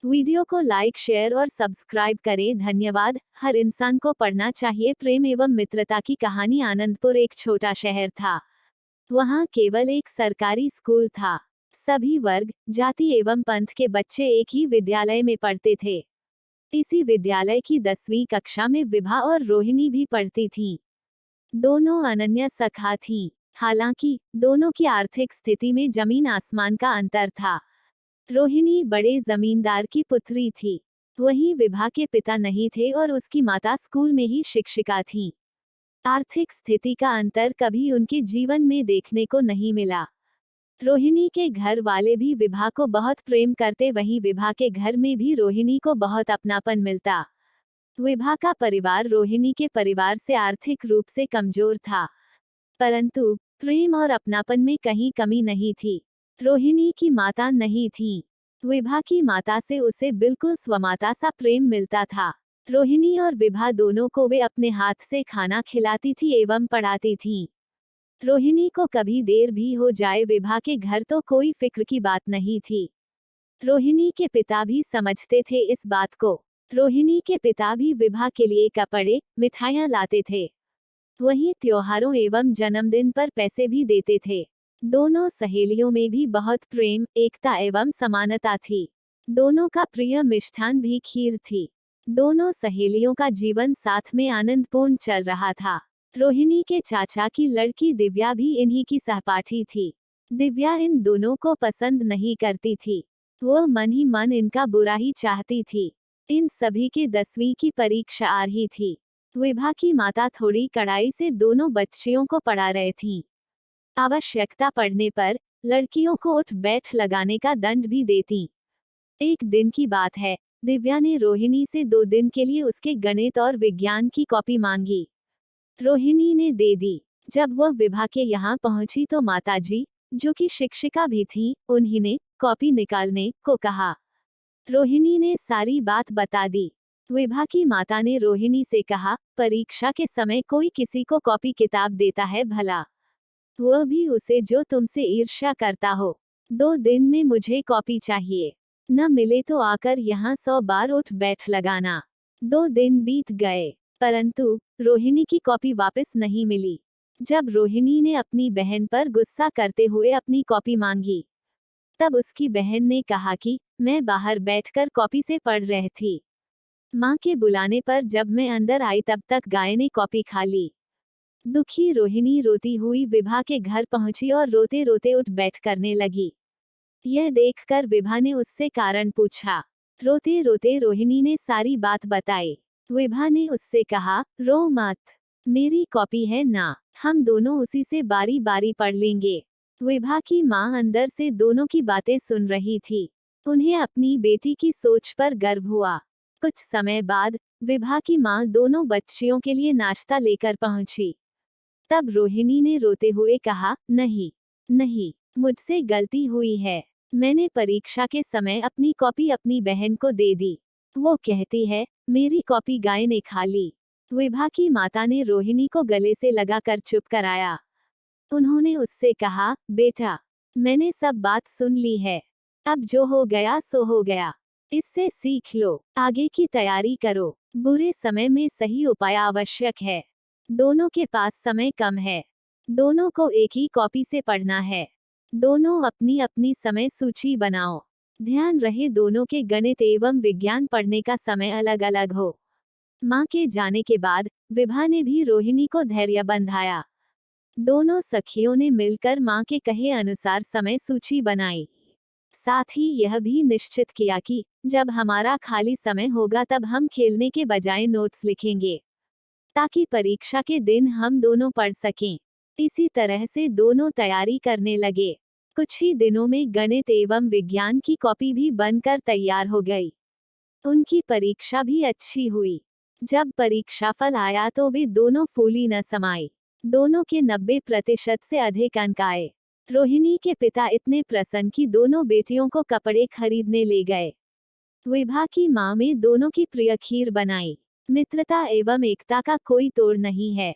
Video को like, share और subscribe करें। धन्यवाद। हर इंसान को पढ़ना चाहिए। प्रेम एवं मित्रता की कहानी। आनंदपुर एक छोटा शहर था। वहाँ केवल एक सरकारी स्कूल था। सभी वर्ग, जाति एवं पंथ के बच्चे एक ही विद्यालय में पढ़ते थे। इसी विद्यालय की 10वीं कक्षा में विभा और रोहिणी भी पढ़ती थीं। दोनों अनन्य सखा थीं। हालांकि दोनों की आर्थिक स्थिति में जमीन आसमान का अंतर था। रोहिणी बड़े जमींदार की पुत्री थी। वहीं विभा के पिता नहीं थे और उसकी माता स्कूल में ही शिक्षिका थीं। आर्थिक स्थिति का अंतर कभी उनके जीवन में देखने को नहीं मिला। रोहिणी के घर वाले भी विभा को बहुत प्रेम करते, वहीं विभा के घर में भी रोहिणी को बहुत अपनापन मिलता। विभा का परिवार रोहिणी के परिवार से आर्थिक रूप से कमजोर था, परंतु प्रेम और अपनापन में कहीं कमी नहीं थी। रोहिणी की माता नहीं थी। विभा की माता से उसे बिल्कुल स्वमाता सा प्रेम मिलता था। रोहिणी और विभा दोनों को वे अपने हाथ से खाना खिलाती थी एवं पढ़ाती थीं। रोहिणी को कभी देर भी हो जाए विभा के घर तो कोई फिक्र की बात नहीं थी। रोहिणी के पिता भी समझते थे इस बात को। रोहिणी के पिता भी विभा के लिए कपड़े, मिठाइयाँ लाते थे। वहीं त्योहारों एवं जन्मदिन पर पैसे भी देते थे। दोनों सहेलियों में भी बहुत प्रेम, एकता एवं समानता थी। दोनों का प्रिय मिष्ठान भी खीर थी। दोनों सहेलियों का जीवन साथ में आनंदपूर्ण चल रहा था। रोहिणी के चाचा की लड़की दिव्या भी इन्हीं की सहपाठी थी। दिव्या इन दोनों को पसंद नहीं करती थी। वह मन ही मन इनका बुरा ही चाहती थी। इन सभी के 10वीं की परीक्षा आ रही थी। विभा की माता थोड़ी कड़ाई से दोनों बच्चियों को पढ़ा रही थीं। आवश्यकता पड़ने पर लड़कियों को उठ बैठ लगाने का दंड भी देती। एक दिन की बात है, दिव्या ने रोहिणी से 2 दिन के लिए उसके गणित और विज्ञान की कॉपी मांगी। रोहिणी ने दे दी। जब वह विभा के यहाँ पहुंची तो माताजी, जो कि शिक्षिका भी थीं, उन्हीं कॉपी निकालने को कहा। रोहिणी ने सारी बात बता दी। विभा की माता ने रोहिणी से कहा, परीक्षा के समय कोई किसी को कॉपी किताब देता है भला, वह भी उसे जो तुमसे ईर्ष्या करता हो। 2 दिन में मुझे कॉपी चाहिए। न मिले तो आकर यहाँ 100 बार उठ बैठ लगाना। 2 दिन बीत गए, परंतु रोहिणी की कॉपी वापस नहीं मिली। जब रोहिणी ने अपनी बहन पर गुस्सा करते हुए अपनी कॉपी मांगी, तब उसकी बहन ने कहा कि मैं बाहर बैठकर कॉपी से पढ़ रही थी। माँ के बुलाने पर जब मैं अंदर आई तब तक गाय ने कॉपी खा ली। दुखी रोहिणी रोती हुई विभा के घर पहुंची और रोते रोते उठ बैठ करने लगी। यह देखकर विभा ने उससे कारण पूछा। रोते रोते रोहिणी ने सारी बात बताई। विभा ने उससे कहा, रो मत, मेरी कॉपी है ना, हम दोनों उसी से बारी बारी पढ़ लेंगे। विभा की माँ अंदर से दोनों की बातें सुन रही थी। उन्हें अपनी बेटी की सोच पर गर्व हुआ। कुछ समय बाद विभा की माँ दोनों बच्चियों के लिए नाश्ता लेकर पहुंची। तब रोहिणी ने रोते हुए कहा, नहीं नहीं, मुझसे गलती हुई है। मैंने परीक्षा के समय अपनी कॉपी अपनी बहन को दे दी। वो कहती है मेरी कॉपी गाय ने खा ली। विभा की माता ने रोहिणी को गले से लगाकर चुप कराया। उन्होंने उससे कहा, बेटा, मैंने सब बात सुन ली है। अब जो हो गया सो हो गया। इससे सीख लो, आगे की तैयारी करो। बुरे समय में सही उपाय आवश्यक है। दोनों के पास समय कम है। दोनों को एक ही कॉपी से पढ़ना है। दोनों अपनी अपनी समय सूची बनाओ। ध्यान रहे दोनों के गणित एवं विज्ञान पढ़ने का समय अलग अलग हो। माँ के जाने के बाद विभा ने भी रोहिणी को धैर्य बंधाया। दोनों सखियों ने मिलकर माँ के कहे अनुसार समय सूची बनाई। साथ ही यह भी निश्चित किया कि जब हमारा खाली समय होगा तब हम खेलने के बजाय नोट्स लिखेंगे, ताकि परीक्षा के दिन हम दोनों पढ़ सकें। इसी तरह से दोनों तैयारी करने लगे। कुछ ही दिनों में गणित एवं विज्ञान की कॉपी भी बनकर तैयार हो गई। उनकी परीक्षा भी अच्छी हुई। जब परीक्षाफल आया तो वे दोनों फूली न समाई। दोनों के 90% से अधिक अंक आए। रोहिणी के पिता इतने प्रसन्न कि दोनों बेटियों को कपड़े खरीदने ले गए। विभा की माँ में दोनों की प्रिय खीर बनाई। मित्रता एवं एकता का कोई तोड़ नहीं है।